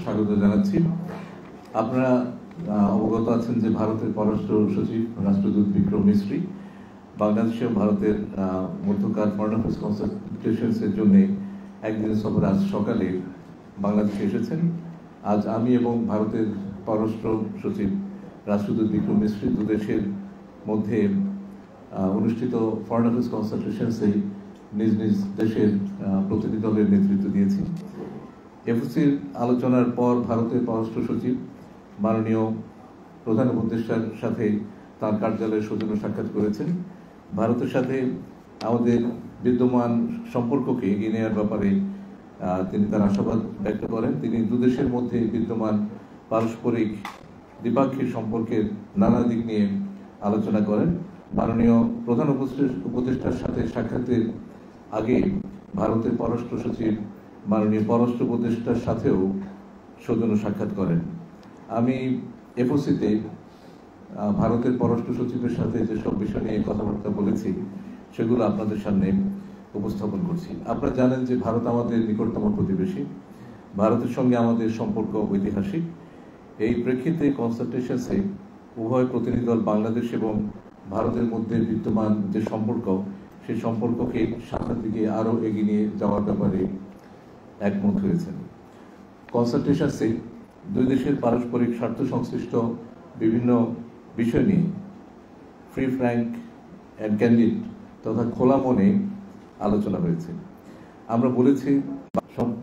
স্বাগত জানাচ্ছি। আপনারা অবগত আছেন যে ভারতের পররাষ্ট্র সচিব রাষ্ট্রদূত বিক্রম মিশ্রি বাংলাদেশ ও ভারতের মধ্যকার ফরেন অ্যাফেয়ার্স কনসালটেশনসের জন্য একদিনের সফরে আজ সকালে বাংলাদেশে এসেছেন। আজ আমি এবং ভারতের পররাষ্ট্র সচিব রাষ্ট্রদূত বিক্রম মিশ্রি দু দেশের মধ্যে অনুষ্ঠিত ফরেন অ্যাফেয়ার্স কনসালটেশনসে নিজ নিজ দেশের প্রতিনিধি দলের নেতৃত্ব দিয়েছি। এফওসির আলোচনার পর ভারতের পররাষ্ট্র সচিব মাননীয় প্রধান উপদেষ্টার সাথে তার কার্যালয়ে সৌজন্য সাক্ষাৎ করেছেন। ভারতের সাথে আমাদের বিদ্যমান সম্পর্ককে এগিয়ে নেওয়ার ব্যাপারে তিনি তার আশাবাদ ব্যক্ত করেন। তিনি দুদেশের মধ্যে বিদ্যমান পারস্পরিক দ্বিপাক্ষিক সম্পর্কের নানা দিক নিয়ে আলোচনা করেন। মাননীয় প্রধান উপদেষ্টার সাথে সাক্ষাতের আগে ভারতের পররাষ্ট্র সচিব মাননীয় পররাষ্ট্র উপদেষ্টার সাথেও সৌজন্য সাক্ষাৎ করেন। আমি এফওসিতে ভারতের পররাষ্ট্র সচিবের সাথে যেসব বিষয় নিয়ে কথাবার্তা বলেছি সেগুলো আপনাদের সামনে উপস্থাপন করছি। আপনারা জানেন যে ভারত আমাদের নিকটতম প্রতিবেশী। ভারতের সঙ্গে আমাদের সম্পর্ক ঐতিহাসিক। এই প্রেক্ষিতে কনসালটেশনসে উভয় প্রতিনিধি দল বাংলাদেশ এবং ভারতের মধ্যে বিদ্যমান যে সম্পর্ক সেই সম্পর্ককে সামনের দিকে আরও এগিয়ে নিয়ে যাওয়ার ব্যাপারে একমত হয়েছেন। কনসালটেশনসে দুই দেশের পারস্পরিক স্বার্থ সংশ্লিষ্ট বিভিন্ন বিষয় নিয়ে ফ্রি ফ্র্যাঙ্ক অ্যান্ড ক্যান্ডিড তথা খোলা মনে আলোচনা হয়েছে। আমরা বলেছি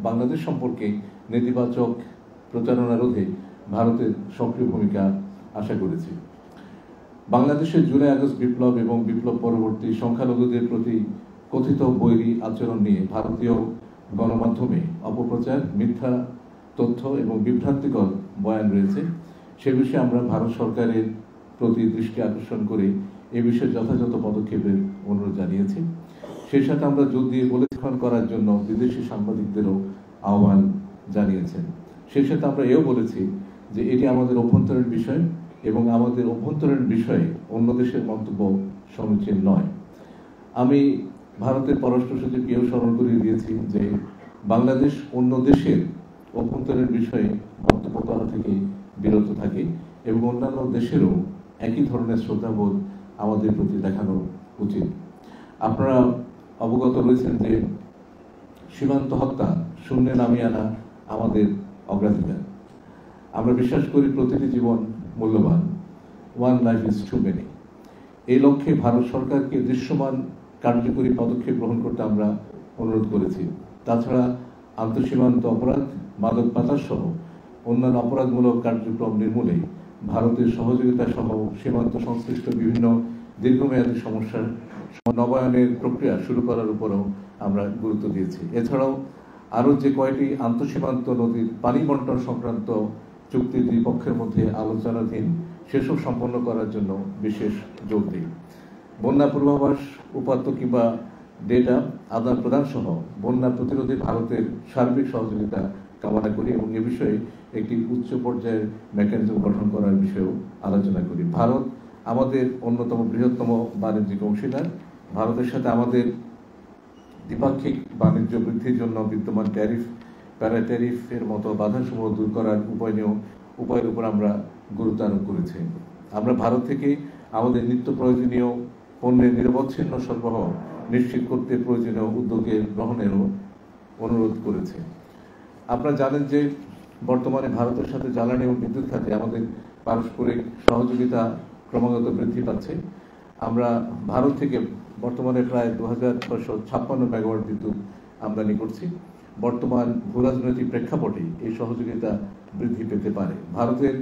বাংলাদেশ সম্পর্কে নেতিবাচক প্রচারণা রোধে ভারতের সক্রিয় ভূমিকা আশা করেছি। বাংলাদেশের জুলাই আগস্ট বিপ্লব এবং বিপ্লব পরবর্তী সংখ্যালঘুদের প্রতি কথিত বৈরী আচরণ নিয়ে ভারতীয় গণমাধ্যমে অপপ্রচার, মিথ্যা তথ্য এবং বিভ্রান্তিকর বয়ান রয়েছে। সে বিষয়ে আমরা ভারত সরকারের প্রতি দৃষ্টি আকর্ষণ করে এ বিষয়ে যথাযথ পদক্ষেপের অনুরোধ জানিয়েছি। সেই সাথে আমরা জোর দিয়ে পরিবেশন করার জন্য বিদেশি সাংবাদিকদেরও আহ্বান জানিয়েছেন। সেই সাথে আমরা এও বলেছি যে এটি আমাদের অভ্যন্তরীণ বিষয় এবং আমাদের অভ্যন্তরীণ বিষয়ে অন্য দেশের মন্তব্য সমীচীন নয়। আমি ভারতের পররাষ্ট্র সচিবকেও স্মরণ করিয়ে দিয়েছি যে বাংলাদেশ অন্য দেশের অভ্যন্তরীণ বিষয়ে মন্তব্য করা থেকে বিরত থাকে এবং অন্যান্য দেশেরও একই ধরনের শ্রদ্ধাবোধ আমাদের প্রতি দেখানো উচিত। আপনারা অবগত রয়েছেন যে সীমান্ত হত্যা শূন্যে নামিয়ে আনা আমাদের অগ্রাধিকার। আমরা বিশ্বাস করি প্রতিটি জীবন মূল্যবান। One life is too many. এই লক্ষ্যে ভারত সরকারকে দৃশ্যমান কার্যকরী পদক্ষেপ গ্রহণ করতে আমরা অনুরোধ করেছি। তাছাড়া আন্তঃসীমান্ত অপরাধ, মাদক পাচার সহ অন্যান্য অপরাধমূলক কার্যক্রম নির্মূলে ভারতের সহযোগিতা সহ সীমান্ত সংশ্লিষ্ট বিভিন্ন দীর্ঘমেয়াদী সমস্যার নবায়নের প্রক্রিয়া শুরু করার উপরও আমরা গুরুত্ব দিয়েছি। এছাড়াও আরও যে কয়টি আন্তঃসীমান্ত নদীর পানি বন্টন সংক্রান্ত চুক্তি দুই পক্ষের মধ্যে আলোচনাধীন সেসব সম্পন্ন করার জন্য বিশেষ জোর দিই। বন্যা পূর্বাভাস, উপাত্ত কিংবা ডেটা আদান প্রদান সহ বন্যা প্রতিরোধে ভারতের সার্বিক সহযোগিতা কামনা করি এবং এ বিষয়ে একটি উচ্চ পর্যায়ের মেকানিজম গঠন করার বিষয়েও আলোচনা করি। ভারত আমাদের অন্যতম বৃহত্তম বাণিজ্যিক অংশীদার। ভারতের সাথে আমাদের দ্বিপাক্ষিক বাণিজ্য বৃদ্ধির জন্য বিদ্যমান ট্যারিফ, প্যারা ট্যারিফের মতো বাধাসমূহ দূর করার উপায়ের উপর আমরা গুরুত্ব আরোপ করেছি। আমরা ভারত থেকে আমাদের নিত্য প্রয়োজনীয় পণ্যের নিরবচ্ছিন্ন সরবরাহ নিশ্চিত করতে প্রয়োজনীয় উদ্যোগের গ্রহণেরও অনুরোধ করেছে। আপনারা জানেন যে বর্তমানে ভারতের সাথে জ্বালানি এবং বিদ্যুৎ খাতে আমাদের পারস্পরিক সহযোগিতা ক্রমাগত বৃদ্ধি পাচ্ছে। আমরা ভারত থেকে বর্তমানে প্রায় 2656 মেগাওয়াট বিদ্যুৎ আমদানি করছি। বর্তমান ভূরাজনৈতিক প্রেক্ষাপটে এই সহযোগিতা বৃদ্ধি পেতে পারে। ভারতের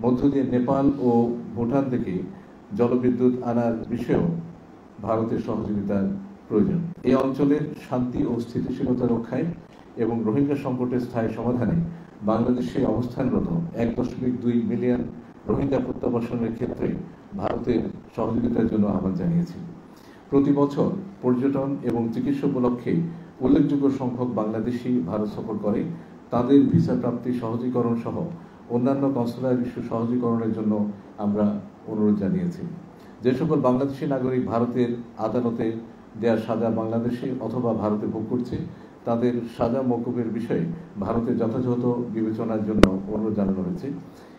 মধ্য দিয়ে নেপাল ও ভুটান থেকে জলবিদ্যুৎ আনার বিষয়েও ভারতের সহযোগিতার প্রয়োজন। এই অঞ্চলের শান্তি ও স্থিতিশীলতা রক্ষায় এবং রোহিঙ্গা সংকটের স্থায়ী সমাধানে বাংলাদেশে অবস্থানরত 1.2 মিলিয়ন রোহিঙ্গা প্রত্যাবাসনের ক্ষেত্রে ভারতের সহযোগিতার জন্য আহ্বান জানিয়েছি। প্রতি বছর পর্যটন এবং চিকিৎসা উপলক্ষে উল্লেখযোগ্য সংখ্যক বাংলাদেশি ভারত সফর করে। তাদের ভিসা প্রাপ্তি সহজীকরণ সহ অন্যান্য কনসুলার ইস্যু সহজীকরণের জন্য আমরা অনুরোধ জানিয়েছি। যে সকল বাংলাদেশি নাগরিক ভারতের আদালতে দেয়া সাজা বাংলাদেশে অথবা ভারতে ভোগ করছে তাদের সাজা মওকুফের বিষয়ে ভারতের যথাযথ বিবেচনার জন্য অনুরোধ জানানো হয়েছে।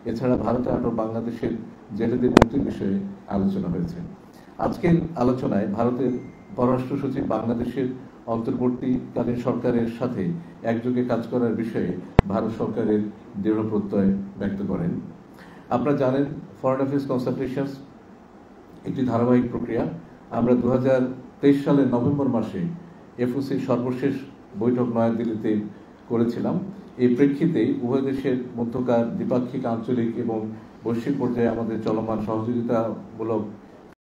এছাড়া ভারতে আটক বাংলাদেশের জেলেদের মুক্তির বিষয়ে আলোচনা হয়েছে। আজকের আলোচনায় ভারতের পররাষ্ট্র সচিব বাংলাদেশের অন্তর্বর্তীকালীন সরকারের সাথে একযোগে কাজ করার বিষয়ে ভারত সরকারের দৃঢ় প্রত্যয় ব্যক্ত করেন। আপনারা জানেন, ফরেন অ্যাফেয়ার্স কনসালটেশনস একটি ধারাবাহিক প্রক্রিয়া। আমরা 2023 সালের নভেম্বর মাসে এফওসির সর্বশেষ বৈঠক নয়াদিল্লিতে করেছিলাম। এই প্রেক্ষিতে উভয় দেশের মধ্যকার দ্বিপাক্ষিক, আঞ্চলিক এবং বৈশ্বিক পর্যায়ে আমাদের চলমান সহযোগিতামূলক